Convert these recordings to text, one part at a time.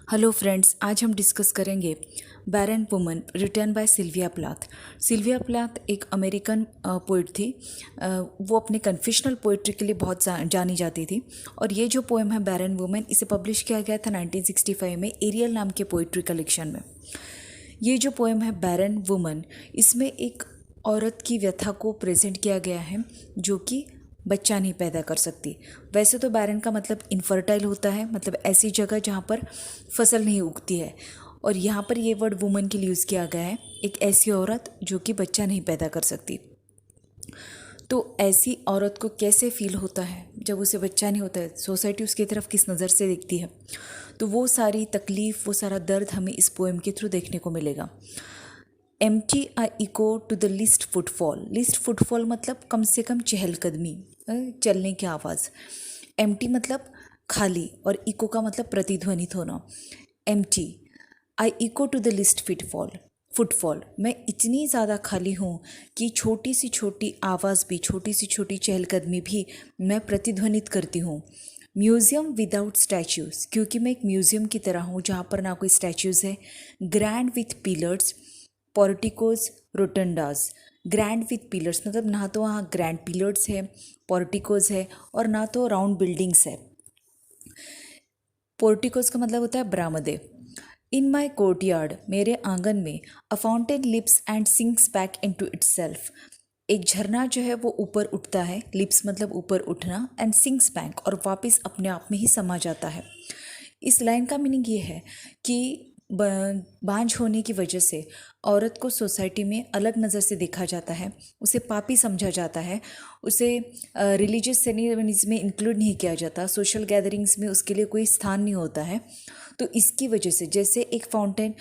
Hello friends, आज हम discuss करेंगे barren woman written by Sylvia Plath. Sylvia Plath एक अमेरिकन पोइट थी। वो अपने कन्फेशनल पोइट्री के लिए बहुत जानी जाती थी और ये जो पोएम है बैरन वुमन, इसे पब्लिश किया गया था 1965 में एरियल नाम के पोइट्री कलेक्शन में। ये जो पोएम है बैरन वुमन, इसमें एक औरत की व्यथा को प्रेजेंट किया गया है जो कि बच्चा नहीं पैदा कर सकती। वैसे तो बैरन का मतलब इनफर्टाइल होता है, मतलब ऐसी जगह जहाँ पर फसल नहीं उगती है, और यहाँ पर ये वर्ड वुमन के लिए यूज़ किया गया है, एक ऐसी औरत जो कि बच्चा नहीं पैदा कर सकती। तो ऐसी औरत को कैसे फील होता है जब उसे बच्चा नहीं होता है, सोसाइटी उसकी तरफ किस नज़र से देखती है, तो वो सारी तकलीफ़, वो सारा दर्द हमें इस पोएम के थ्रू देखने को मिलेगा। Empty I echo to the least footfall. Least footfall मतलब कम से कम चहलकदमी, चलने की आवाज़। एम्प्टी मतलब खाली और इको का मतलब प्रतिध्वनित होना। Empty I echo to the least footfall. मैं इतनी ज़्यादा खाली हूँ कि छोटी सी छोटी आवाज़ भी, छोटी सी छोटी चहलकदमी भी मैं प्रतिध्वनित करती हूँ। म्यूज़ियम विदाउट स्टैच्यूज़, क्योंकि मैं एक म्यूज़ियम की तरह हूँ जहाँ पर ना कोई स्टैच्यूज़ है। Grand with pillars, porticoes, rotundas. Grand with pillars मतलब ना तो वहाँ ग्रैंड पिलर्स है, पोर्टिकोज है, और ना तो राउंड बिल्डिंग्स है। पोर्टिकोज का मतलब होता है बरामदे। इन माई कोर्टयार्ड, मेरे आंगन में, a fountain lips and sinks back into itself. एक झरना जो है वो ऊपर उठता है, लिप्स मतलब ऊपर उठना, एंड सिंक्स बैक और वापस अपने आप में ही समा जाता है। इस लाइन का मीनिंग ये है कि बांझ होने की वजह से औरत को सोसाइटी में अलग नज़र से देखा जाता है, उसे पापी समझा जाता है, उसे रिलीजियस सेरेमनीज में इंक्लूड नहीं किया जाता, सोशल गैदरिंग्स में उसके लिए कोई स्थान नहीं होता है। तो इसकी वजह से जैसे एक फाउंटेन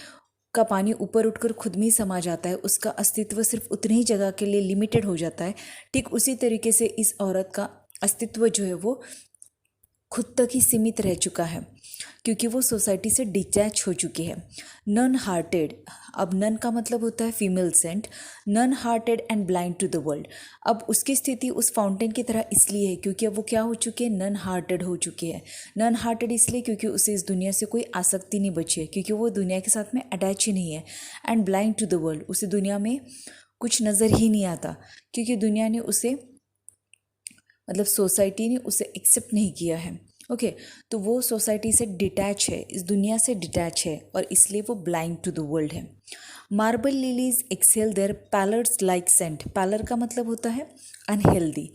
का पानी ऊपर उठकर खुद में ही समा जाता है, उसका अस्तित्व सिर्फ उतनी ही जगह के लिए लिमिटेड हो जाता है, ठीक उसी तरीके से इस औरत का अस्तित्व जो है वो खुद तक ही सीमित रह चुका है, क्योंकि वो सोसाइटी से डिटैच हो चुकी है। नन हार्टेड, अब नन का मतलब होता है female saint. Nun hearted and blind to the world. अब उसकी स्थिति उस फाउंटेन की तरह इसलिए है क्योंकि अब वो क्या हो चुकी है, नन हार्टेड हो चुकी है। नन हार्टेड इसलिए क्योंकि उसे इस दुनिया से कोई आसक्ति नहीं बची है, क्योंकि वो दुनिया के साथ में अटैच ही नहीं है। And blind to the world, उसे दुनिया में कुछ नज़र ही नहीं आता, क्योंकि दुनिया ने उसे, मतलब सोसाइटी ने उसे एक्सेप्ट नहीं किया है। ओके, तो वो सोसाइटी से डिटैच है, इस दुनिया से डिटैच है, और इसलिए वो ब्लाइंड टू द वर्ल्ड है। Marble lilies exhale their pallors like scent. Pallor का मतलब होता है अनहेल्दी।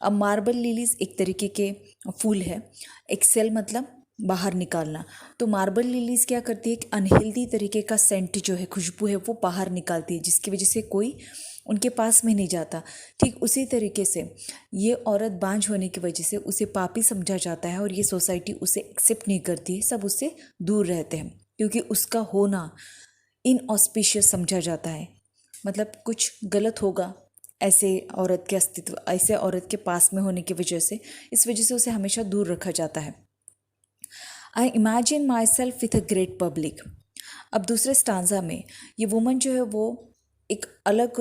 अब मार्बल लिलीज एक तरीके के फूल है, एक्सेल मतलब बाहर निकालना। तो मार्बल लिलीज क्या करती है, एक अनहेल्दी तरीके का सेंट जो है, खुशबू है, वो बाहर निकालती है, जिसकी वजह से कोई उनके पास में नहीं जाता। ठीक उसी तरीके से ये औरत बांझ होने की वजह से उसे पापी समझा जाता है, और ये सोसाइटी उसे एक्सेप्ट नहीं करती है, सब उससे दूर रहते हैं, क्योंकि उसका होना इनऑस्पिशियस समझा जाता है, मतलब कुछ गलत होगा ऐसे औरत के अस्तित्व, ऐसे औरत के पास में होने की वजह से, इस वजह से उसे हमेशा दूर रखा जाता है। I imagine my self with a great public. अब दूसरे स्टांजा में ये वुमन जो है वो एक अलग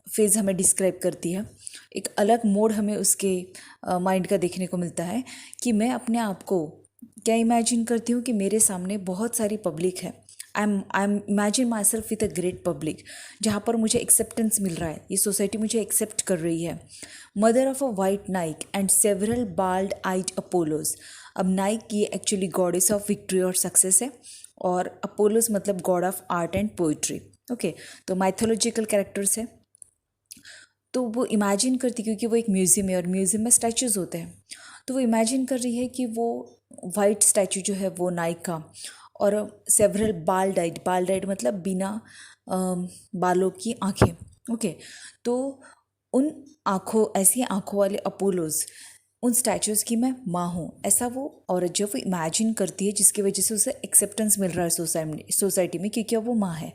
फेज़ हमें डिस्क्राइब करती है, एक अलग मोड हमें उसके माइंड का देखने को मिलता है कि मैं अपने आप को क्या इमेजिन करती हूँ कि मेरे सामने बहुत सारी पब्लिक है। I am imagine my self with a great public, जहाँ पर मुझे एक्सेप्टेंस मिल रहा है, ये सोसाइटी मुझे एक्सेप्ट कर रही है। Mother of a white Nike and several bald eyed Apollos. अब नाइक ये एक्चुअली गॉडेस ऑफ विक्ट्री और सक्सेस है, और अपोलोस मतलब god of art and poetry. Okay, तो माइथोलॉजिकल कैरेक्टर्स है। तो वो इमेजिन करती, क्योंकि वो एक म्यूज़ियम है और म्यूज़ियम में स्टैचूज़ होते हैं, तो वो इमेजिन कर रही है कि वो वाइट स्टैचू जो है वो नाइक का, और सेवरल बाल डाइड मतलब बिना बालों की आँखें। ओके, तो उन आँखों, ऐसी आँखों वाले अपोलोज, उन स्टैचूज़ की मैं माँ हूँ, ऐसा वो औरत जो वो इमेजिन करती है, जिसकी वजह से उसे एक्सेप्टेंस मिल रहा है सोसाइटी में, क्योंकि अब वो माँ है।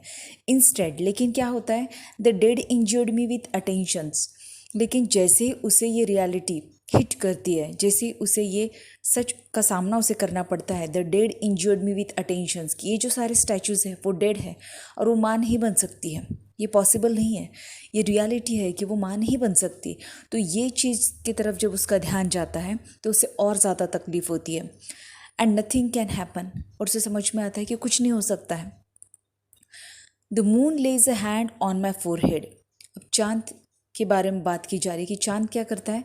इंस्टेड लेकिन क्या होता है, the dead injured me with attentions. लेकिन जैसे ही उसे ये रियलिटी हिट करती है, जैसे ही उसे ये सच का सामना उसे करना पड़ता है, the dead injured me with attentions, कि ये जो सारे स्टैचूज़ हैं वो डेड है और वो माँ नहीं बन सकती है, ये पॉसिबल नहीं है, ये रियलिटी है कि वो माँ नहीं बन सकती। तो ये चीज़ की तरफ जब उसका ध्यान जाता है तो उसे और ज़्यादा तकलीफ़ होती है। एंड नथिंग कैन हैपन, और उसे समझ में आता है कि कुछ नहीं हो सकता है। The moon lays a hand on my forehead. अब चांद के बारे में बात की जा रही है कि चांद क्या करता है,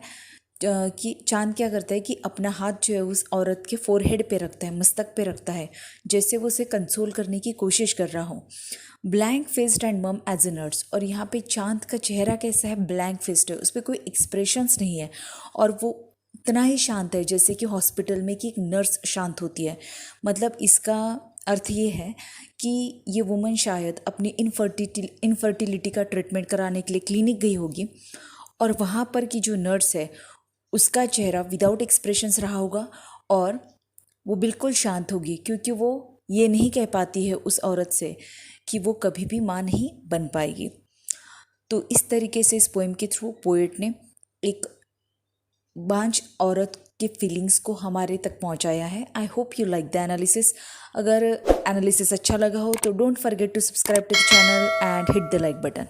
कि अपना हाथ जो है उस औरत के फोरहेड पे रखता है, मस्तक पे रखता है, जैसे वो उसे कंसोल करने की कोशिश कर रहा हो। ब्लैंक फेस्ड एंड मम एज ए नर्स, और यहाँ पे चांद का चेहरा कैसा है, ब्लैंक फेस्ड है, उस पर कोई एक्सप्रेशंस नहीं है, और वो इतना ही शांत है जैसे कि हॉस्पिटल में कि एक नर्स शांत होती है। मतलब इसका अर्थ ये है कि ये वुमन शायद अपनी इनफर्टिलिटी का ट्रीटमेंट कराने के लिए क्लिनिक गई होगी, और वहाँ पर की जो नर्स है उसका चेहरा विदाउट एक्सप्रेशंस रहा होगा, और वो बिल्कुल शांत होगी, क्योंकि वो ये नहीं कह पाती है उस औरत से कि वो कभी भी माँ नहीं बन पाएगी। तो इस तरीके से इस पोएम के थ्रू पोएट ने एक बांझ औरत के फीलिंग्स को हमारे तक पहुंचाया है। I hope you like the analysis. अगर एनालिसिस अच्छा लगा हो तो don't forget to subscribe to the channel and hit the like button.